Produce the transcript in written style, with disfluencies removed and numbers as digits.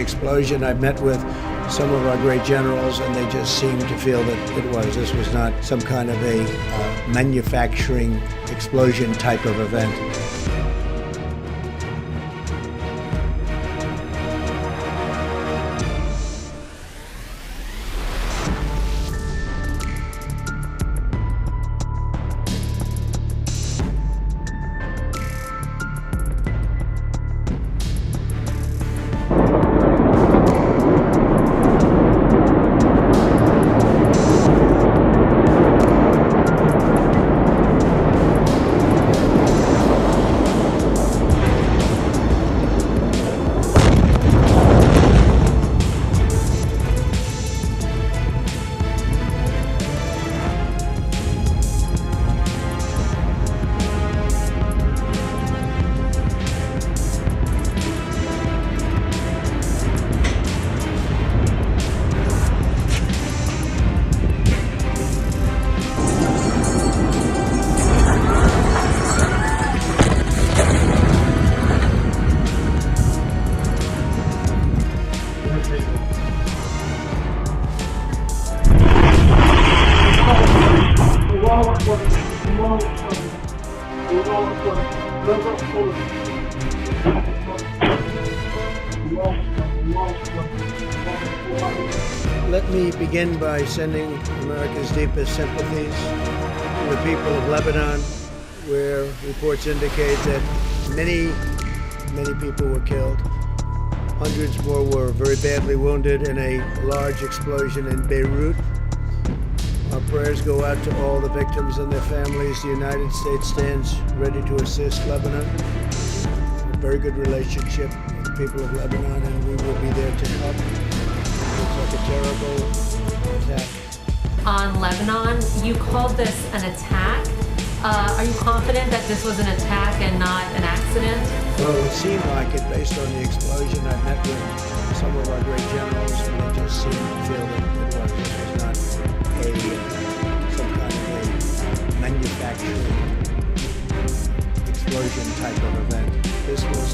explosion. I've met with some of our great generals, and they just seemed to feel that this was not some kind of a manufacturing explosion type of event. Let me begin by sending America's deepest sympathies to the people of Lebanon, where reports indicate that many people were killed. Hundreds more were very badly wounded in a large explosion in Beirut. Our prayers go out to all the victims and their families. The United States stands ready to assist Lebanon. A very good relationship with the people of Lebanon, and we will be there to help. Looks like a terrible attack. On Lebanon, you called this an attack. Are you confident that this was an attack and not an accident? Well, it seemed like it based on the explosion. I met with some of our great generals, and they just seemed to feel that this was not some kind of a manufacturing explosion type of event. This was